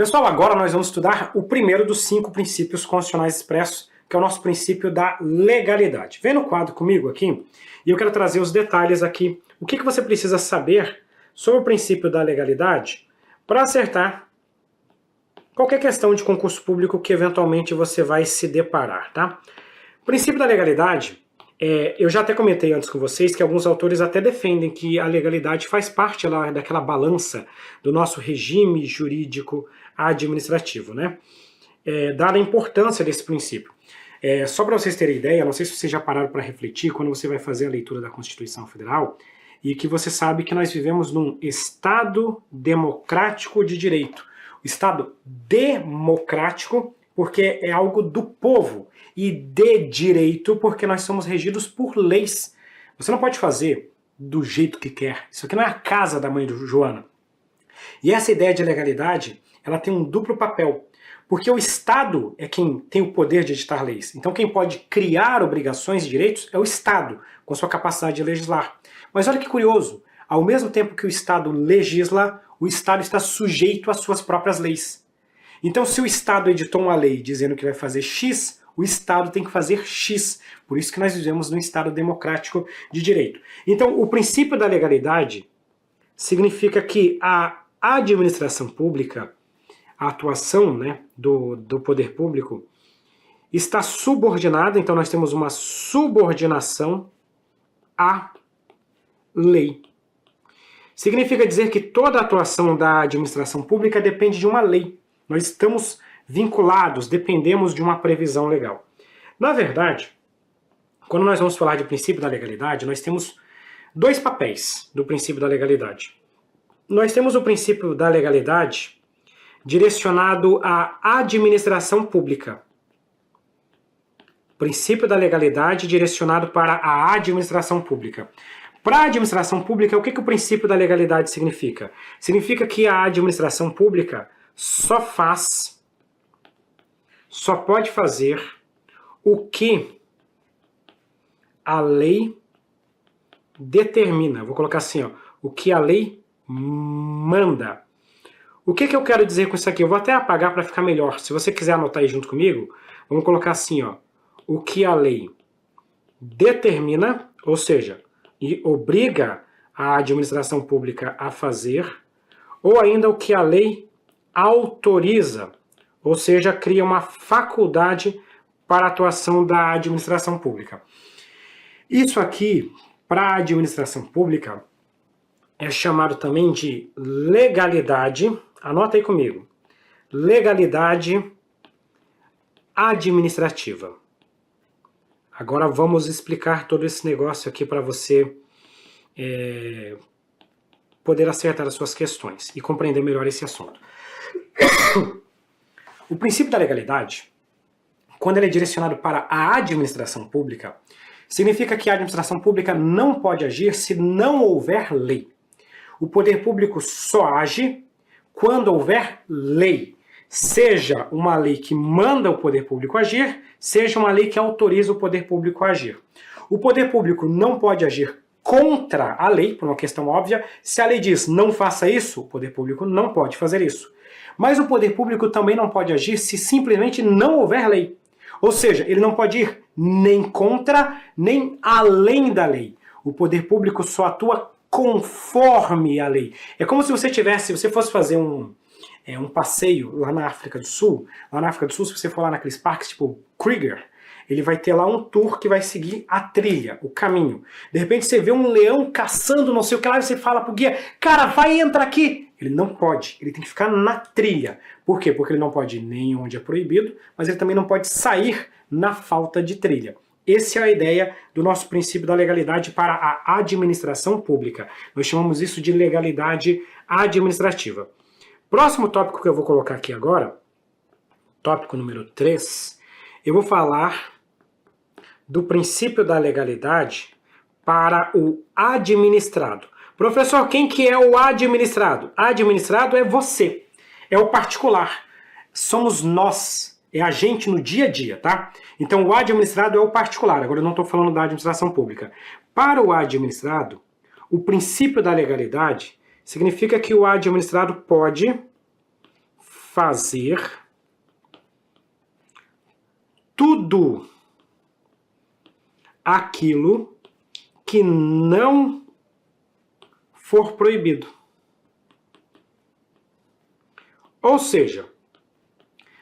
Pessoal, agora nós vamos estudar o primeiro dos 5 princípios constitucionais expressos, que é o nosso princípio da legalidade. Vem no quadro comigo aqui, e eu quero trazer os detalhes aqui. O que você precisa saber sobre o princípio da legalidade para acertar qualquer questão de concurso público que eventualmente você vai se deparar, tá? O princípio da legalidade, eu já até comentei antes com vocês que alguns autores até defendem que a legalidade faz parte lá daquela balança do nosso regime jurídico administrativo, né? Dada a importância desse princípio. Só para vocês terem ideia, não sei se vocês já pararam para refletir quando você vai fazer a leitura da Constituição Federal, e que você sabe que nós vivemos num Estado democrático de direito. O Estado democrático porque é algo do povo, e de direito porque nós somos regidos por leis. Você não pode fazer do jeito que quer. Isso aqui não é a casa da mãe do Joana. E essa ideia de legalidade, ela tem um duplo papel. Porque o Estado é quem tem o poder de editar leis. Então quem pode criar obrigações e direitos é o Estado, com sua capacidade de legislar. Mas olha que curioso, ao mesmo tempo que o Estado legisla, o Estado está sujeito às suas próprias leis. Então se o Estado editou uma lei dizendo que vai fazer X, o Estado tem que fazer X. Por isso que nós vivemos num Estado democrático de direito. Então o princípio da legalidade significa que a administração pública, a atuação, né, do poder público, está subordinada, então nós temos uma subordinação à lei. Significa dizer que toda a atuação da administração pública depende de uma lei. Nós estamos vinculados, dependemos de uma previsão legal. Na verdade, quando nós vamos falar de princípio da legalidade, nós temos 2 papéis do princípio da legalidade. Nós temos o princípio da legalidade direcionado à administração pública. Princípio da legalidade direcionado para a administração pública. Para a administração pública, o que o princípio da legalidade significa? Significa que a administração pública só pode fazer o que a lei determina. Vou colocar assim, ó, o que a lei manda. O que eu quero dizer com isso aqui? Eu vou até apagar para ficar melhor. Se você quiser anotar aí junto comigo, vamos colocar assim, ó, o que a lei determina, ou seja, e obriga a administração pública a fazer, ou ainda o que a lei autoriza, ou seja, cria uma faculdade para a atuação da administração pública. Isso aqui, para a administração pública, é chamado também de legalidade, anota aí comigo, legalidade administrativa. Agora vamos explicar todo esse negócio aqui para você poder acertar as suas questões e compreender melhor esse assunto. O princípio da legalidade, quando ele é direcionado para a administração pública, significa que a administração pública não pode agir se não houver lei. O poder público só age quando houver lei. Seja uma lei que manda o poder público agir, seja uma lei que autoriza o poder público a agir. O poder público não pode agir contra a lei, por uma questão óbvia. Se a lei diz não faça isso, o poder público não pode fazer isso. Mas o poder público também não pode agir se simplesmente não houver lei. Ou seja, ele não pode ir nem contra, nem além da lei. O poder público só atua conforme a lei. É como se você fosse fazer um passeio lá na África do Sul. Lá na África do Sul, se você for lá naqueles parques tipo Kruger, ele vai ter lá um tour que vai seguir a trilha, o caminho. De repente você vê um leão caçando não sei o que lá e você fala pro guia, cara, vai entrar aqui. Ele não pode, ele tem que ficar na trilha. Por quê? Porque ele não pode ir nem onde é proibido, mas ele também não pode sair na falta de trilha. Essa é a ideia do nosso princípio da legalidade para a administração pública. Nós chamamos isso de legalidade administrativa. Próximo tópico que eu vou colocar aqui agora, tópico número 3, eu vou falar do princípio da legalidade para o administrado. Professor, quem que é o administrado? Administrado é você, é o particular. Somos nós, é a gente no dia a dia, tá? Então o administrado é o particular, agora eu não estou falando da administração pública. Para o administrado, o princípio da legalidade significa que o administrado pode fazer tudo aquilo que não for proibido. Ou seja,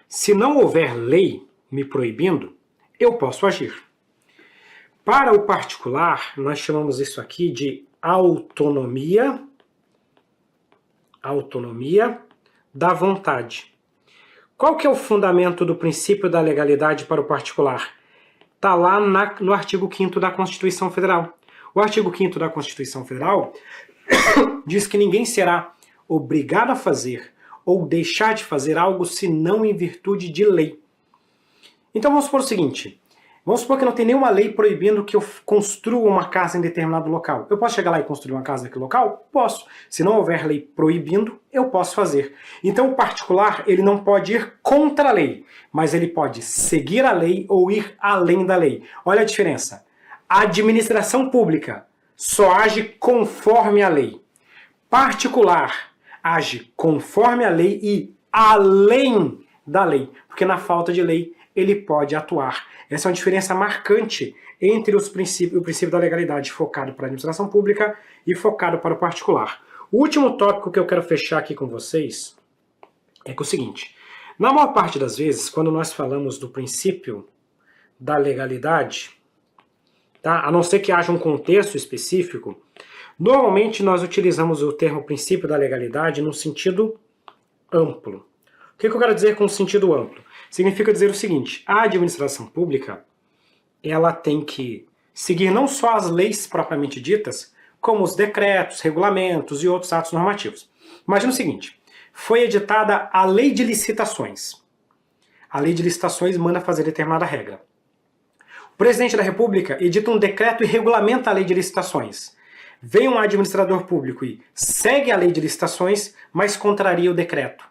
se não houver lei me proibindo, eu posso agir. Para o particular, nós chamamos isso aqui de autonomia da vontade. Qual que é o fundamento do princípio da legalidade para o particular? Está lá no artigo 5º da Constituição Federal. O artigo 5º da Constituição Federal diz que ninguém será obrigado a fazer ou deixar de fazer algo senão em virtude de lei. Então vamos supor o seguinte, vamos supor que não tem nenhuma lei proibindo que eu construa uma casa em determinado local. Eu posso chegar lá e construir uma casa naquele local? Posso. Se não houver lei proibindo, eu posso fazer. Então o particular, ele não pode ir contra a lei, mas ele pode seguir a lei ou ir além da lei. Olha a diferença. A administração pública só age conforme a lei. Particular age conforme a lei e além da lei, porque na falta de lei ele pode atuar. Essa é uma diferença marcante entre o princípio da legalidade focado para a administração pública e focado para o particular. O último tópico que eu quero fechar aqui com vocês é o seguinte, na maior parte das vezes, quando nós falamos do princípio da legalidade, tá? A não ser que haja um contexto específico, normalmente nós utilizamos o termo princípio da legalidade no sentido amplo. O que eu quero dizer com sentido amplo? Significa dizer o seguinte, a administração pública, ela tem que seguir não só as leis propriamente ditas, como os decretos, regulamentos e outros atos normativos. Imagina o seguinte, foi editada a Lei de Licitações. A Lei de Licitações manda fazer determinada regra. O presidente da República edita um decreto e regulamenta a Lei de Licitações. Vem um administrador público e segue a Lei de Licitações, mas contraria o decreto.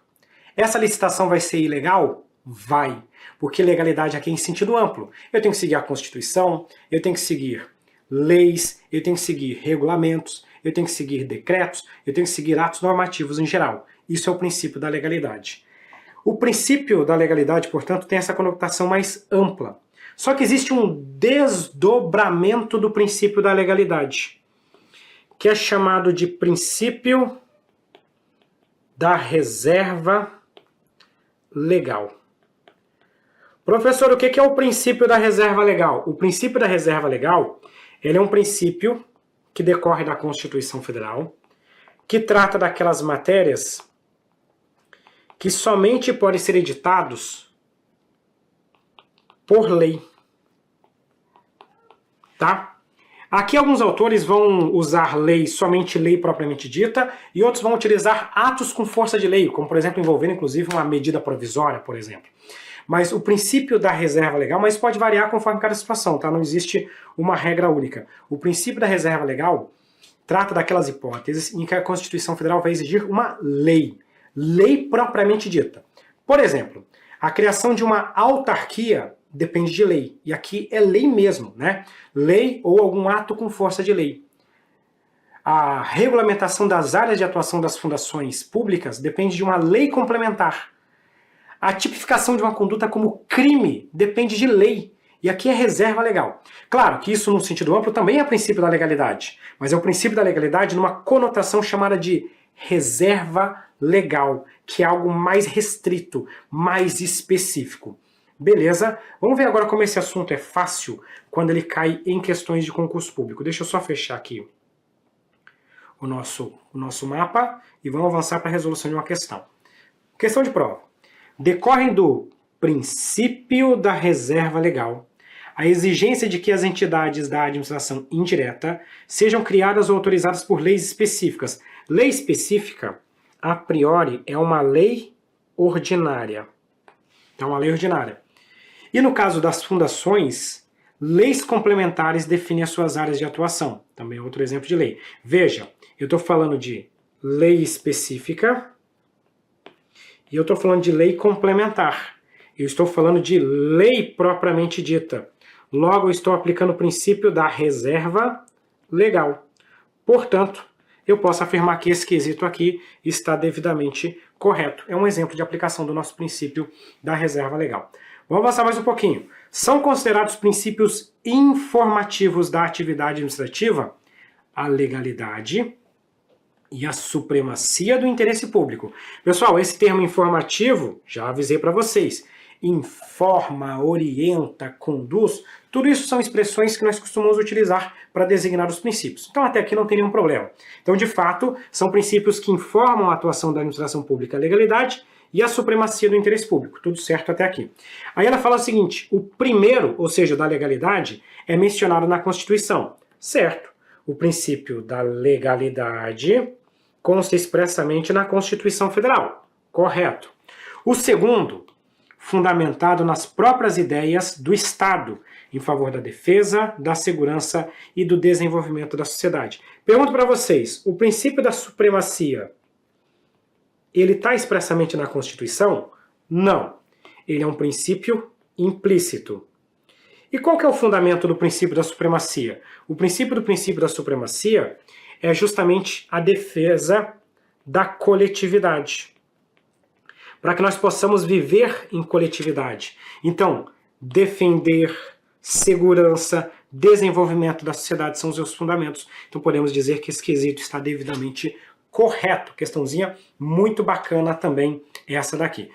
Essa licitação vai ser ilegal? Vai, porque legalidade aqui é em sentido amplo. Eu tenho que seguir a Constituição, eu tenho que seguir leis, eu tenho que seguir regulamentos, eu tenho que seguir decretos, eu tenho que seguir atos normativos em geral. Isso é o princípio da legalidade. O princípio da legalidade, portanto, tem essa conotação mais ampla. Só que existe um desdobramento do princípio da legalidade, que é chamado de princípio da reserva legal. Professor, o que é o princípio da reserva legal? O princípio da reserva legal, ele é um princípio que decorre da Constituição Federal, que trata daquelas matérias que somente podem ser editados por lei. Tá? Aqui alguns autores vão usar lei, somente lei propriamente dita, e outros vão utilizar atos com força de lei, como por exemplo envolvendo inclusive uma medida provisória, por exemplo. Mas o princípio da reserva legal, mas pode variar conforme cada situação, tá? Não existe uma regra única. O princípio da reserva legal trata daquelas hipóteses em que a Constituição Federal vai exigir uma lei, lei propriamente dita. Por exemplo, a criação de uma autarquia depende de lei, e aqui é lei mesmo, né? Lei ou algum ato com força de lei. A regulamentação das áreas de atuação das fundações públicas depende de uma lei complementar. A tipificação de uma conduta como crime depende de lei, e aqui é reserva legal. Claro que isso, no sentido amplo, também é princípio da legalidade, mas é o princípio da legalidade numa conotação chamada de reserva legal, que é algo mais restrito, mais específico. Beleza? Vamos ver agora como esse assunto é fácil quando ele cai em questões de concurso público. Deixa eu só fechar aqui o nosso mapa e vamos avançar para a resolução de uma questão. Questão de prova. Decorrem do princípio da reserva legal a exigência de que as entidades da administração indireta sejam criadas ou autorizadas por leis específicas. Lei específica, a priori, é uma lei ordinária. É uma lei ordinária. E no caso das fundações, leis complementares definem as suas áreas de atuação. Também é outro exemplo de lei. Veja, eu estou falando de lei específica e eu estou falando de lei complementar. Eu estou falando de lei propriamente dita. Logo, eu estou aplicando o princípio da reserva legal. Portanto, eu posso afirmar que esse quesito aqui está devidamente Correto. É um exemplo de aplicação do nosso princípio da reserva legal. Vamos avançar mais um pouquinho. São considerados princípios informativos da atividade administrativa a legalidade e a supremacia do interesse público. Pessoal, esse termo informativo, já avisei para vocês, informa, orienta, conduz, tudo isso são expressões que nós costumamos utilizar para designar os princípios. Então até aqui não tem nenhum problema. Então, de fato, são princípios que informam a atuação da administração pública, a legalidade e a supremacia do interesse público. Tudo certo até aqui. Aí ela fala o seguinte, o primeiro, ou seja, da legalidade, é mencionado na Constituição. Certo. O princípio da legalidade consta expressamente na Constituição Federal. Correto. O segundo, fundamentado nas próprias ideias do Estado, em favor da defesa, da segurança e do desenvolvimento da sociedade. Pergunto para vocês, o princípio da supremacia, ele está expressamente na Constituição? Não. Ele é um princípio implícito. E qual que é o fundamento do princípio da supremacia? O princípio da supremacia é justamente a defesa da coletividade, para que nós possamos viver em coletividade. Então, defender, segurança, desenvolvimento da sociedade são os seus fundamentos. Então podemos dizer que esse quesito está devidamente correto. Questãozinha muito bacana também essa daqui.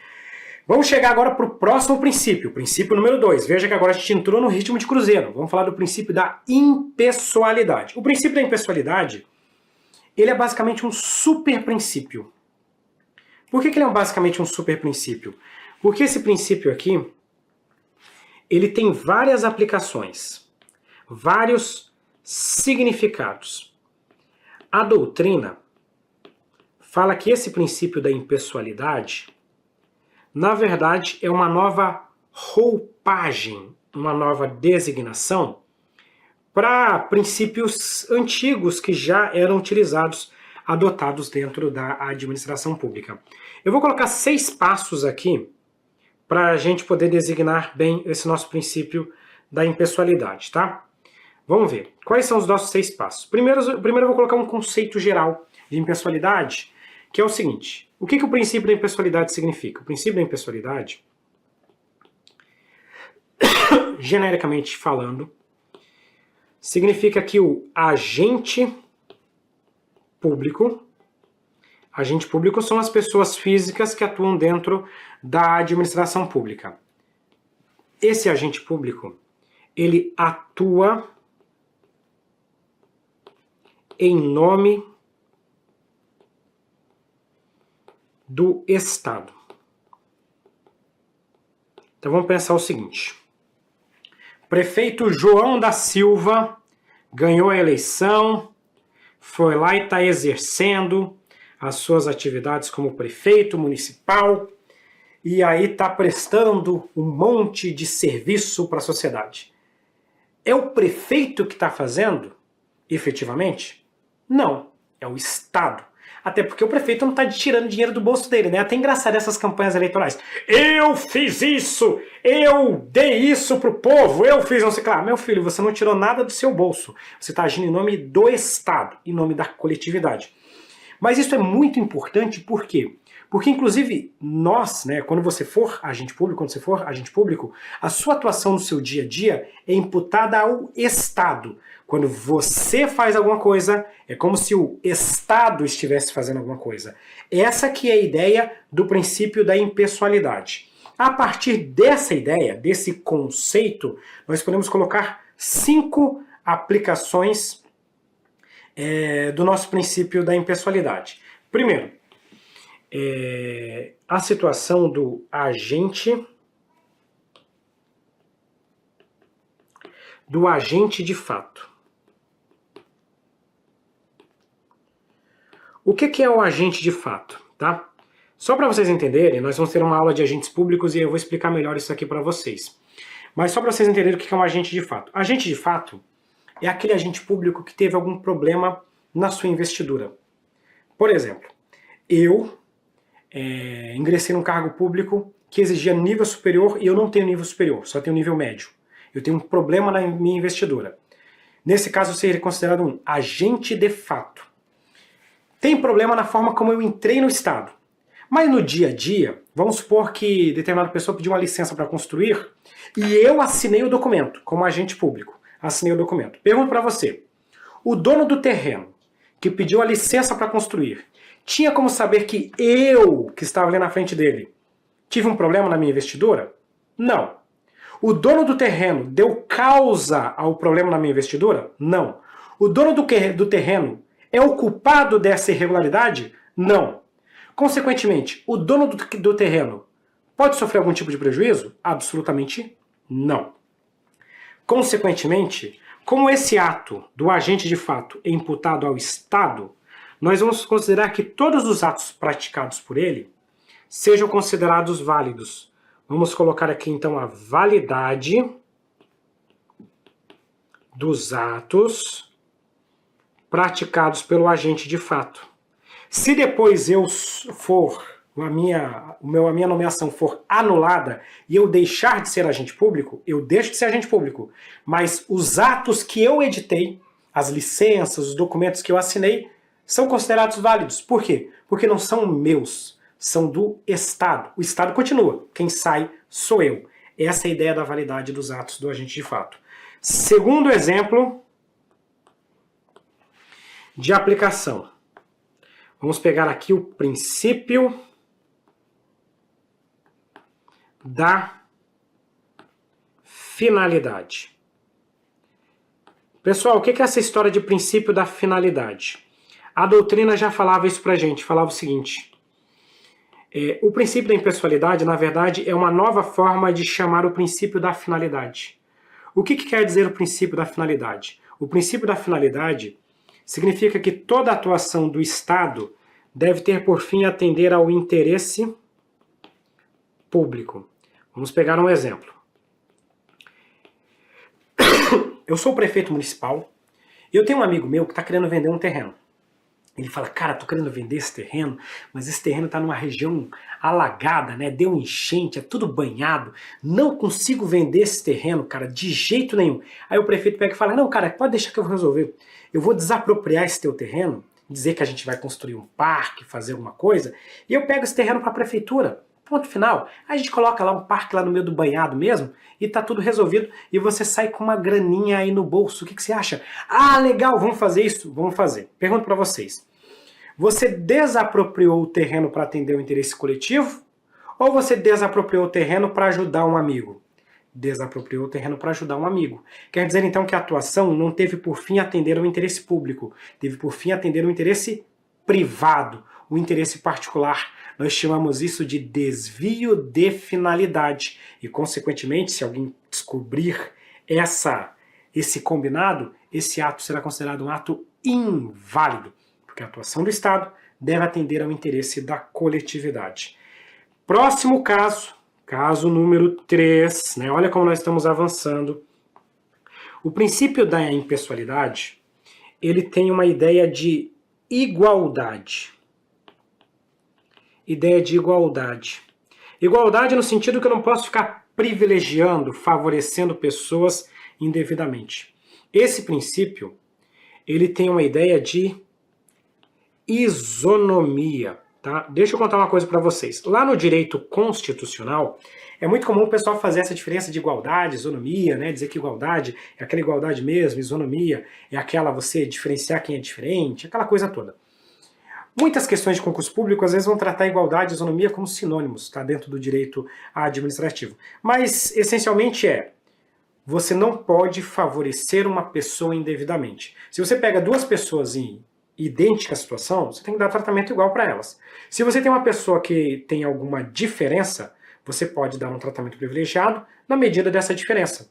Vamos chegar agora para o próximo princípio, o princípio número 2. Veja que agora a gente entrou no ritmo de cruzeiro. Vamos falar do princípio da impessoalidade. O princípio da impessoalidade, ele é basicamente um super princípio. Por que ele é basicamente um super princípio? Porque esse princípio aqui, ele tem várias aplicações, vários significados. A doutrina fala que esse princípio da impessoalidade, na verdade, é uma nova roupagem, uma nova designação para princípios antigos que já eram utilizados, adotados dentro da administração pública. Eu vou colocar 6 passos aqui para a gente poder designar bem esse nosso princípio da impessoalidade, tá? Vamos ver. Quais são os nossos 6 passos? Primeiro eu vou colocar um conceito geral de impessoalidade, que é o seguinte. O que o princípio da impessoalidade significa? O princípio da impessoalidade, genericamente falando, significa que o agente público são as pessoas físicas que atuam dentro da administração pública. Esse agente público, ele atua em nome do Estado. Então vamos pensar o seguinte. Prefeito João da Silva ganhou a eleição, foi lá e está exercendo as suas atividades como prefeito municipal e aí está prestando um monte de serviço para a sociedade. É o prefeito que está fazendo, efetivamente? Não, é o Estado. Até porque o prefeito não está tirando dinheiro do bolso dele, né? Até engraçado essas campanhas eleitorais. Eu fiz isso! Eu dei isso pro povo! Eu fiz não sei o que lá. Meu filho, você não tirou nada do seu bolso. Você está agindo em nome do Estado, em nome da coletividade. Mas isso é muito importante, por quê? Porque, inclusive, nós, né, quando você for agente público, a sua atuação no seu dia a dia é imputada ao Estado. Quando você faz alguma coisa, é como se o Estado estivesse fazendo alguma coisa. Essa que é a ideia do princípio da impessoalidade. A partir dessa ideia, desse conceito, nós podemos colocar 5 aplicações do nosso princípio da impessoalidade. Primeiro, a situação do agente de fato. O que é o agente de fato? Tá? Só para vocês entenderem, nós vamos ter uma aula de agentes públicos e eu vou explicar melhor isso aqui para vocês. Mas só para vocês entenderem o que é um agente de fato. Agente de fato é aquele agente público que teve algum problema na sua investidura. Por exemplo, eu ingressei num cargo público que exigia nível superior e eu não tenho nível superior, só tenho nível médio. Eu tenho um problema na minha investidura. Nesse caso, eu seria considerado um agente de fato. Tem problema na forma como eu entrei no Estado. Mas no dia a dia, vamos supor que determinada pessoa pediu uma licença para construir e eu assinei o documento como agente público. Assinei o documento. Pergunto para você, o dono do terreno que pediu a licença para construir tinha como saber que eu, que estava ali na frente dele, tive um problema na minha investidura? Não. O dono do terreno deu causa ao problema na minha investidura? Não. O dono do terreno é o culpado dessa irregularidade? Não. Consequentemente, o dono do terreno pode sofrer algum tipo de prejuízo? Absolutamente não. Consequentemente, como esse ato do agente de fato é imputado ao Estado, nós vamos considerar que todos os atos praticados por ele sejam considerados válidos. Vamos colocar aqui então a validade dos atos praticados pelo agente de fato. Se depois a minha nomeação for anulada e eu deixar de ser agente público, eu deixo de ser agente público. Mas os atos que eu editei, as licenças, os documentos que eu assinei, são considerados válidos. Por quê? Porque não são meus, são do Estado. O Estado continua, quem sai sou eu. Essa é a ideia da validade dos atos do agente de fato. Segundo exemplo de aplicação. Vamos pegar aqui o princípio da finalidade. Pessoal, o que é essa história de princípio da finalidade? A doutrina já falava isso pra gente, falava o seguinte: o princípio da impessoalidade, na verdade, é uma nova forma de chamar o princípio da finalidade. O que quer dizer o princípio da finalidade? O princípio da finalidade significa que toda atuação do Estado deve ter por fim atender ao interesse público. Vamos pegar um exemplo. Eu sou o prefeito municipal e eu tenho um amigo meu que está querendo vender um terreno. Ele fala, cara, tô querendo vender esse terreno, mas esse terreno está numa região alagada, né? Deu enchente, é tudo banhado. Não consigo vender esse terreno, cara, de jeito nenhum. Aí o prefeito pega e fala, não, cara, pode deixar que eu vou resolver. Eu vou desapropriar esse teu terreno, dizer que a gente vai construir um parque, fazer alguma coisa, e eu pego esse terreno para a prefeitura. Ponto final. Aí a gente coloca lá um parque lá no meio do banhado mesmo e tá tudo resolvido e você sai com uma graninha aí no bolso. O que você acha? Ah, legal, vamos fazer isso? Vamos fazer. Pergunto para vocês. Você desapropriou o terreno para atender o interesse coletivo ou você desapropriou o terreno para ajudar um amigo? Desapropriou o terreno para ajudar um amigo. Quer dizer então que a atuação não teve por fim atender ao interesse público, teve por fim atender ao interesse privado, o interesse particular. Nós chamamos isso de desvio de finalidade. E, consequentemente, se alguém descobrir esse combinado, esse ato será considerado um ato inválido, porque a atuação do Estado deve atender ao interesse da coletividade. Próximo caso, caso número 3, né? Olha como nós estamos avançando. O princípio da impessoalidade, ele tem uma ideia de igualdade. Ideia de igualdade. Igualdade no sentido que eu não posso ficar privilegiando, favorecendo pessoas indevidamente. Esse princípio, ele tem uma ideia de isonomia. Tá? Deixa eu contar uma coisa para vocês. Lá no direito constitucional, é muito comum o pessoal fazer essa diferença de igualdade, isonomia, né? Dizer que igualdade é aquela igualdade mesmo, isonomia é aquela você diferenciar quem é diferente, aquela coisa toda. Muitas questões de concurso público às vezes vão tratar igualdade e isonomia como sinônimos, tá? Dentro do direito administrativo. Mas, essencialmente, você não pode favorecer uma pessoa indevidamente. Se você pega duas pessoas em idêntica situação, você tem que dar tratamento igual para elas. Se você tem uma pessoa que tem alguma diferença, você pode dar um tratamento privilegiado na medida dessa diferença.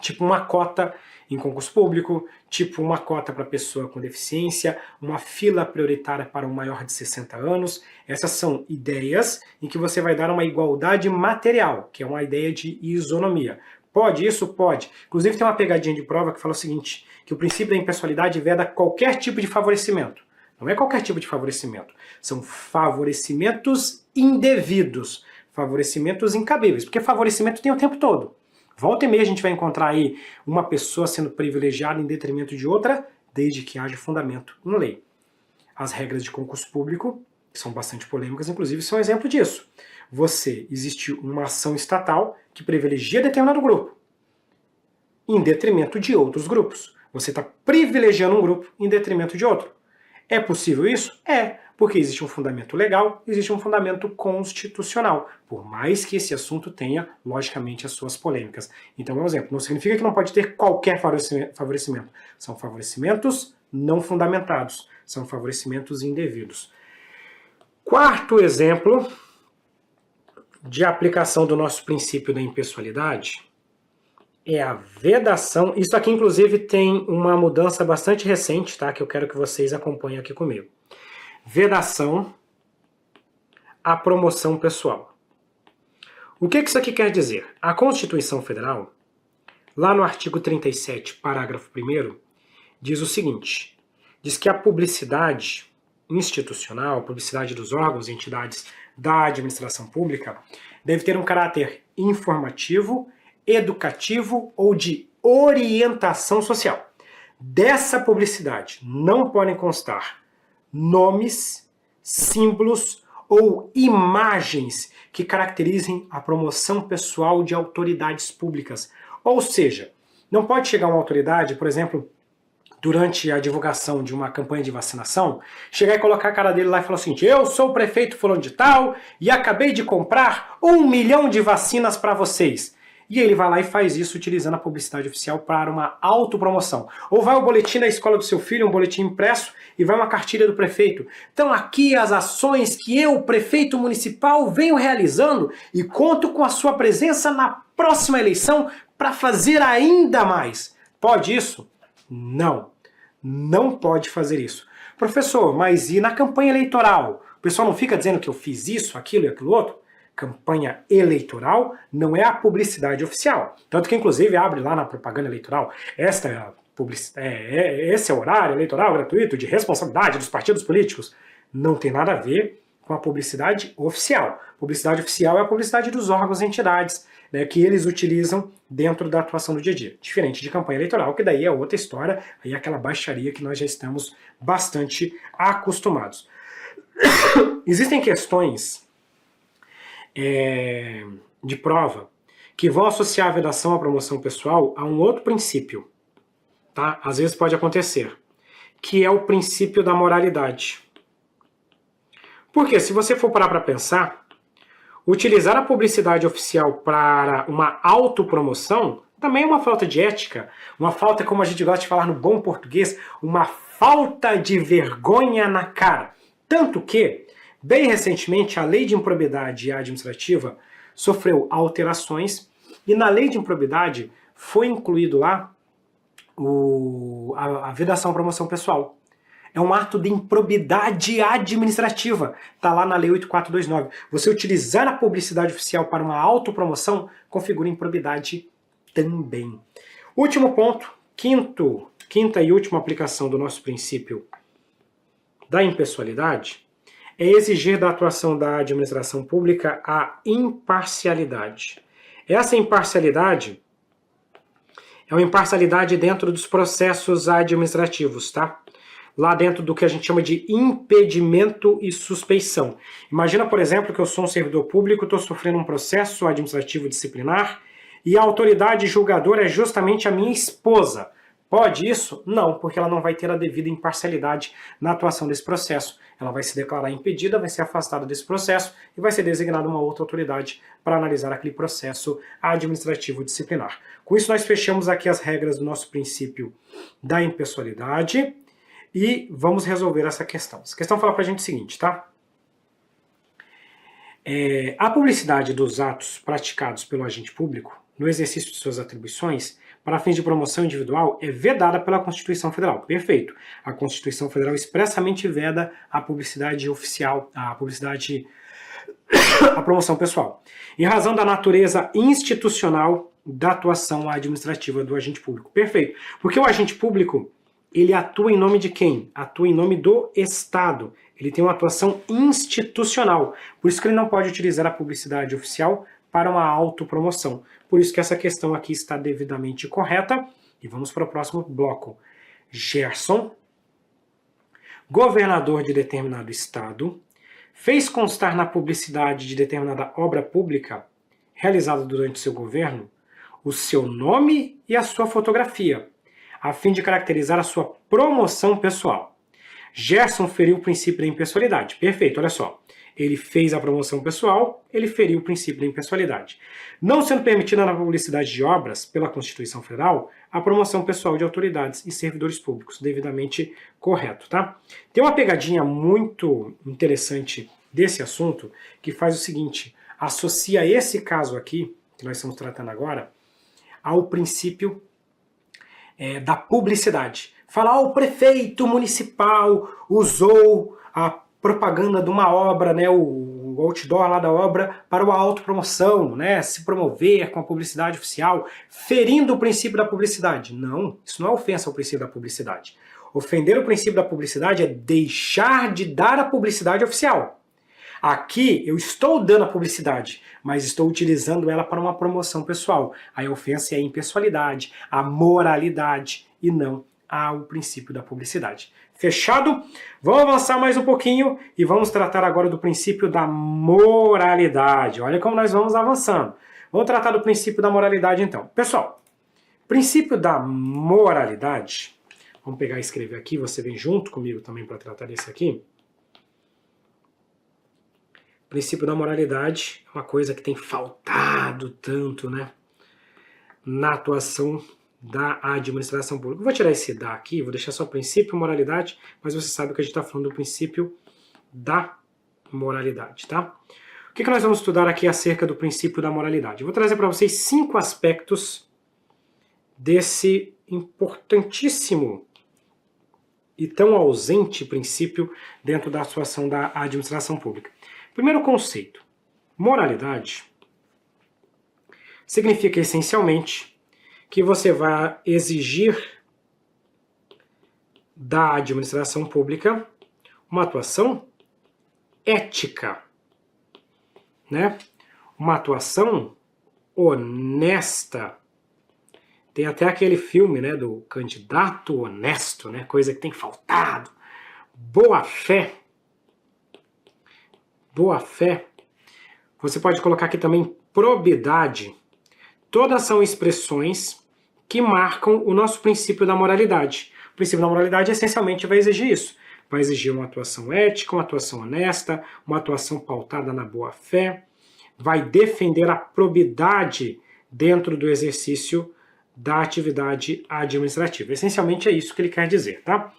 Tipo uma cota em concurso público, tipo uma cota para pessoa com deficiência, uma fila prioritária para um maior de 60 anos. Essas são ideias em que você vai dar uma igualdade material, que é uma ideia de isonomia. Pode isso? Pode. Inclusive tem uma pegadinha de prova que fala o seguinte, que o princípio da impessoalidade veda qualquer tipo de favorecimento. Não é qualquer tipo de favorecimento. São favorecimentos indevidos, favorecimentos incabíveis, porque favorecimento tem o tempo todo. Volta e meia a gente vai encontrar aí uma pessoa sendo privilegiada em detrimento de outra, desde que haja fundamento em lei. As regras de concurso público que são bastante polêmicas, inclusive, são um exemplo disso. Existe uma ação estatal que privilegia determinado grupo, em detrimento de outros grupos. Você está privilegiando um grupo em detrimento de outro. É possível isso? É, porque existe um fundamento legal, existe um fundamento constitucional, por mais que esse assunto tenha, logicamente, as suas polêmicas. Então, é um exemplo. Não significa que não pode ter qualquer favorecimento. São favorecimentos não fundamentados, são favorecimentos indevidos. Quarto exemplo de aplicação do nosso princípio da impessoalidade é a vedação. Isso aqui, inclusive, tem uma mudança bastante recente, tá? Que eu quero que vocês acompanhem aqui comigo. Vedação à promoção pessoal. O que isso aqui quer dizer? A Constituição Federal, lá no artigo 37, parágrafo 1º, diz o seguinte, diz que a publicidade institucional, a publicidade dos órgãos e entidades da administração pública, deve ter um caráter informativo, educativo ou de orientação social. Dessa publicidade não podem constar nomes, símbolos ou imagens que caracterizem a promoção pessoal de autoridades públicas. Ou seja, não pode chegar uma autoridade, por exemplo, durante a divulgação de uma campanha de vacinação, chegar e colocar a cara dele lá e falar assim, eu sou o prefeito fulano de tal e acabei de comprar 1 milhão de vacinas para vocês. E ele vai lá e faz isso utilizando a publicidade oficial para uma autopromoção. Ou vai o boletim da escola do seu filho, um boletim impresso, e vai uma cartilha do prefeito. Então aqui as ações que eu, prefeito municipal, venho realizando e conto com a sua presença na próxima eleição para fazer ainda mais. Pode isso? Não. Não pode fazer isso. Professor, mas e na campanha eleitoral? O pessoal não fica dizendo que eu fiz isso, aquilo e aquilo outro? Campanha eleitoral não é a publicidade oficial. Tanto que, inclusive, abre lá na propaganda eleitoral, esse é o horário eleitoral gratuito de responsabilidade dos partidos políticos. Não tem nada a ver com a publicidade oficial. Publicidade oficial é a publicidade dos órgãos e entidades, né, que eles utilizam dentro da atuação do dia a dia. Diferente de campanha eleitoral, que daí é outra história, aí é aquela baixaria que nós já estamos bastante acostumados. Existem questões de prova que vão associar a vedação à promoção pessoal a um outro princípio, tá? Às vezes pode acontecer, que é o princípio da moralidade. Porque se você for parar para pensar, utilizar a publicidade oficial para uma autopromoção também é uma falta de ética, uma falta, como a gente gosta de falar no bom português, uma falta de vergonha na cara. Tanto que, bem recentemente, a Lei de Improbidade Administrativa sofreu alterações e na Lei de Improbidade foi incluído lá a vedação à promoção pessoal. É um ato de improbidade administrativa. Está lá na Lei 8429. Você utilizar a publicidade oficial para uma autopromoção configura improbidade também. Último ponto, quinta e última aplicação do nosso princípio da impessoalidade é exigir da atuação da administração pública a imparcialidade. Essa imparcialidade é uma imparcialidade dentro dos processos administrativos, tá? Lá dentro do que a gente chama de impedimento e suspeição. Imagina, por exemplo, que eu sou um servidor público, estou sofrendo um processo administrativo disciplinar e a autoridade julgadora é justamente a minha esposa. Pode isso? Não, porque ela não vai ter a devida imparcialidade na atuação desse processo. Ela vai se declarar impedida, vai ser afastada desse processo e vai ser designada uma outra autoridade para analisar aquele processo administrativo disciplinar. Com isso, nós fechamos aqui as regras do nosso princípio da impessoalidade e vamos resolver essa questão. Essa questão fala para a gente o seguinte, tá? A publicidade dos atos praticados pelo agente público no exercício de suas atribuições para fins de promoção individual é vedada pela Constituição Federal. Perfeito. A Constituição Federal expressamente veda a publicidade oficial, a promoção pessoal, em razão da natureza institucional da atuação administrativa do agente público. Perfeito. Porque o agente público, ele atua em nome de quem? Atua em nome do Estado. Ele tem uma atuação institucional. Por isso que ele não pode utilizar a publicidade oficial para uma autopromoção. Por isso que essa questão aqui está devidamente correta. E vamos para o próximo bloco. Gerson, governador de determinado estado, fez constar na publicidade de determinada obra pública realizada durante seu governo o seu nome e a sua fotografia, a fim de caracterizar a sua promoção pessoal. Gerson feriu o princípio da impessoalidade. Perfeito, olha só. Ele fez a promoção pessoal, ele feriu o princípio da impessoalidade. Não sendo permitida na publicidade de obras, pela Constituição Federal, a promoção pessoal de autoridades e servidores públicos, devidamente correto, tá? Tem uma pegadinha muito interessante desse assunto, que faz o seguinte, associa esse caso aqui, que nós estamos tratando agora, ao princípio da publicidade. Falar, o prefeito municipal usou a propaganda de uma obra, né, o outdoor lá da obra, para uma autopromoção, né, se promover com a publicidade oficial, ferindo o princípio da publicidade. Não, isso não é ofensa ao princípio da publicidade. Ofender o princípio da publicidade é deixar de dar a publicidade oficial. Aqui eu estou dando a publicidade, mas estou utilizando ela para uma promoção pessoal. Aí a ofensa é a impessoalidade, a moralidade e não ao princípio da publicidade. Fechado? Vamos avançar mais um pouquinho e vamos tratar agora do princípio da moralidade. Olha como nós vamos avançando. Vamos tratar do princípio da moralidade então. Pessoal, princípio da moralidade, vamos pegar e escrever aqui, você vem junto comigo também para tratar desse aqui. O princípio da moralidade é uma coisa que tem faltado tanto, né, na atuação da administração pública. Vou tirar esse da aqui, vou deixar só princípio moralidade, mas você sabe que a gente está falando do princípio da moralidade, tá? O que nós vamos estudar aqui acerca do princípio da moralidade? Eu vou trazer para vocês 5 aspectos desse importantíssimo e tão ausente princípio dentro da atuação da administração pública. Primeiro conceito, moralidade significa essencialmente que você vai exigir da administração pública uma atuação ética, né? Uma atuação honesta. Tem até aquele filme, né, do candidato honesto, né? Coisa que tem faltado. Boa fé. Boa fé. Você pode colocar aqui também probidade. Todas são expressões que marcam o nosso princípio da moralidade. O princípio da moralidade essencialmente vai exigir isso. Vai exigir uma atuação ética, uma atuação honesta, uma atuação pautada na boa-fé. Vai defender a probidade dentro do exercício da atividade administrativa. Essencialmente é isso que ele quer dizer, tá?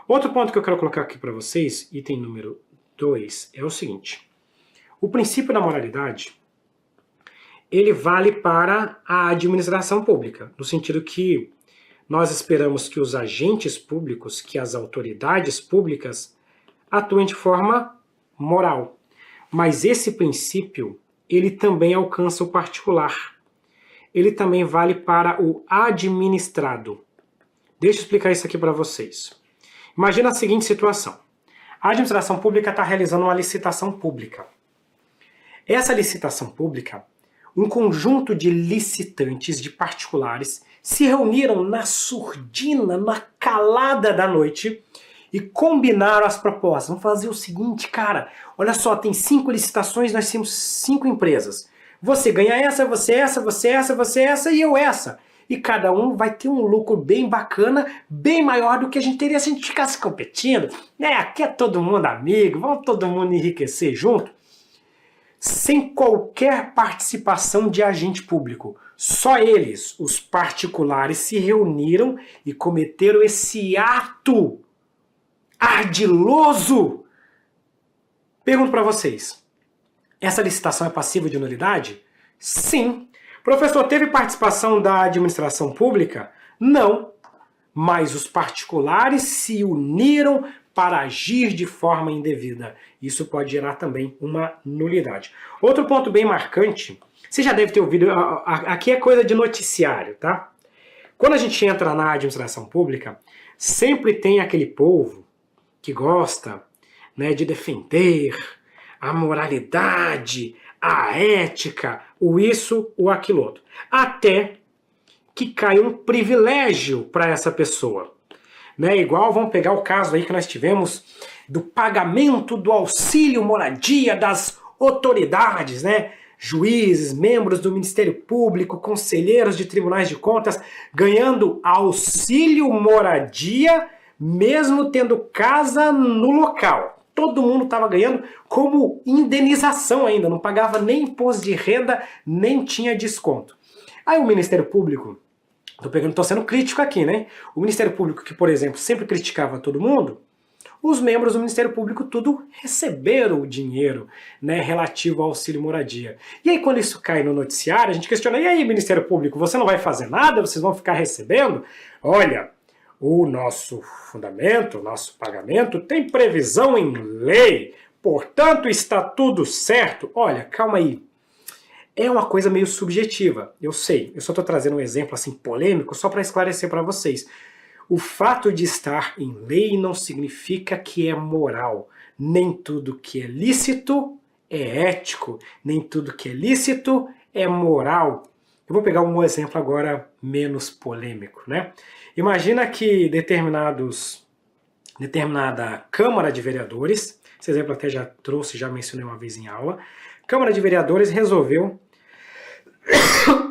Outro ponto que eu quero colocar aqui para vocês, item número 2, é o seguinte. O princípio da moralidade ele vale para a administração pública, no sentido que nós esperamos que os agentes públicos, que as autoridades públicas atuem de forma moral. Mas esse princípio, ele também alcança o particular. Ele também vale para o administrado. Deixa eu explicar isso aqui para vocês. Imagina a seguinte situação. A administração pública está realizando uma licitação pública. Essa licitação pública, um conjunto de licitantes, de particulares, se reuniram na surdina, na calada da noite e combinaram as propostas. Vamos fazer o seguinte, cara, olha só, tem 5 licitações, nós temos 5 empresas. Você ganha essa, você essa, você essa, você essa e eu essa. E cada um vai ter um lucro bem bacana, bem maior do que a gente teria se a gente ficasse competindo. Aqui é todo mundo amigo, vamos todo mundo enriquecer junto. Sem qualquer participação de agente público. Só eles, os particulares, se reuniram e cometeram esse ato ardiloso. Pergunto para vocês, essa licitação é passível de nulidade? Sim. Professor, teve participação da administração pública? Não. Mas os particulares se uniram para agir de forma indevida. Isso pode gerar também uma nulidade. Outro ponto bem marcante, você já deve ter ouvido, aqui é coisa de noticiário, tá? Quando a gente entra na administração pública, sempre tem aquele povo que gosta, né, de defender a moralidade, a ética, o isso, o aquilo outro. Até que cai um privilégio para essa pessoa. Né? Igual, vamos pegar o caso aí que nós tivemos do pagamento do auxílio moradia das autoridades, né? Juízes, membros do Ministério Público, conselheiros de tribunais de contas, ganhando auxílio moradia, mesmo tendo casa no local. Todo mundo estava ganhando como indenização ainda, não pagava nem imposto de renda, nem tinha desconto. Aí o Ministério Público, tô sendo crítico aqui, né? O Ministério Público, que, por exemplo, sempre criticava todo mundo, os membros do Ministério Público tudo receberam o dinheiro, né, relativo ao auxílio moradia. E aí quando isso cai no noticiário, a gente questiona, e aí Ministério Público, você não vai fazer nada? Vocês vão ficar recebendo? Olha, o nosso fundamento, o nosso pagamento tem previsão em lei, portanto está tudo certo. Olha, calma aí. É uma coisa meio subjetiva, eu sei. Eu só estou trazendo um exemplo assim polêmico só para esclarecer para vocês. O fato de estar em lei não significa que é moral. Nem tudo que é lícito é ético, nem tudo que é lícito é moral. Eu vou pegar um exemplo agora menos polêmico, né? Imagina que determinada Câmara de Vereadores, esse exemplo até já trouxe, já mencionei uma vez em aula, Câmara de Vereadores resolveu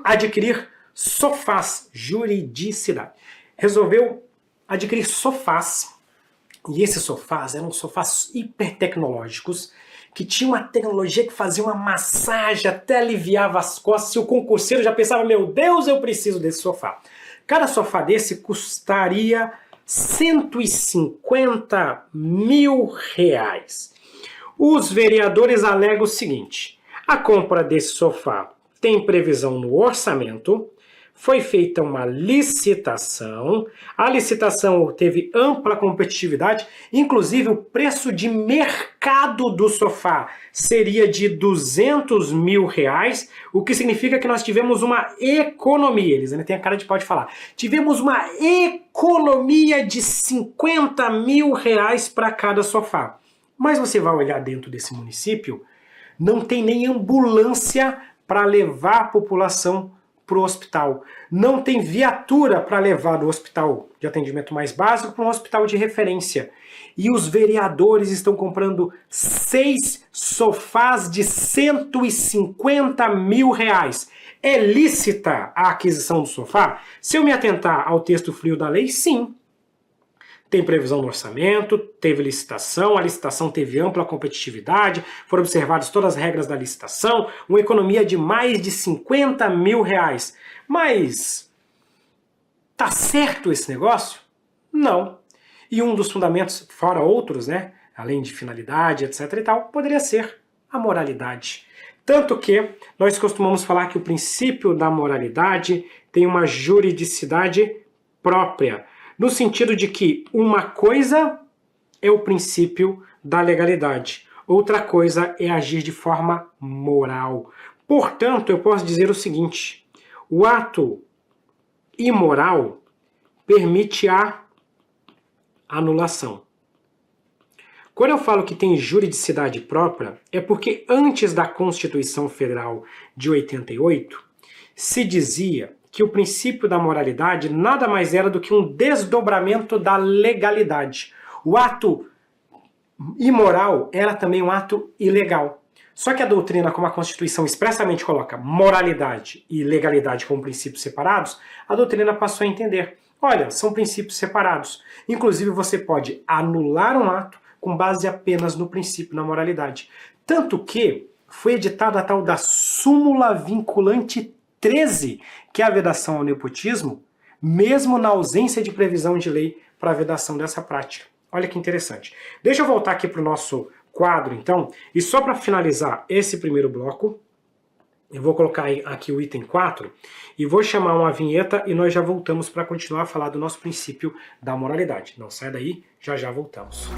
adquirir sofás, juridicidade. Resolveu adquirir sofás, e esses sofás eram sofás hipertecnológicos, que tinham uma tecnologia que fazia uma massagem, até aliviava as costas, e o concurseiro já pensava, meu Deus, eu preciso desse sofá. Cada sofá desse custaria 150 mil reais. Os vereadores alegam o seguinte, a compra desse sofá tem previsão no orçamento, foi feita uma licitação, a licitação teve ampla competitividade, inclusive o preço de mercado do sofá seria de 200 mil reais, o que significa que nós tivemos uma economia, eles ainda têm a cara de pau de falar, tivemos uma economia de 50 mil reais para cada sofá. Mas você vai olhar dentro desse município, não tem nem ambulância para levar a população para o hospital. Não tem viatura para levar do hospital de atendimento mais básico para um hospital de referência. E os vereadores estão comprando 6 sofás de 150 mil reais. É lícita a aquisição do sofá? Se eu me atentar ao texto frio da lei, sim. Tem previsão no orçamento, teve licitação, a licitação teve ampla competitividade, foram observadas todas as regras da licitação, uma economia de mais de 50 mil reais. Mas, tá certo esse negócio? Não. E um dos fundamentos, fora outros, né, além de finalidade, etc e tal, poderia ser a moralidade. Tanto que nós costumamos falar que o princípio da moralidade tem uma juridicidade própria, no sentido de que uma coisa é o princípio da legalidade, outra coisa é agir de forma moral. Portanto, eu posso dizer o seguinte, o ato imoral permite a anulação. Quando eu falo que tem juridicidade própria, é porque antes da Constituição Federal de 88, se dizia que o princípio da moralidade nada mais era do que um desdobramento da legalidade. O ato imoral era também um ato ilegal. Só que a doutrina, como a Constituição expressamente coloca moralidade e legalidade como princípios separados, a doutrina passou a entender, olha, são princípios separados. Inclusive você pode anular um ato com base apenas no princípio da moralidade. Tanto que foi editada a tal da súmula vinculante 13, que é a vedação ao nepotismo, mesmo na ausência de previsão de lei para a vedação dessa prática. Olha que interessante. Deixa eu voltar aqui para o nosso quadro, então, e só para finalizar esse primeiro bloco, eu vou colocar aqui o item 4, e vou chamar uma vinheta e nós já voltamos para continuar a falar do nosso princípio da moralidade. Não sai daí, já já voltamos.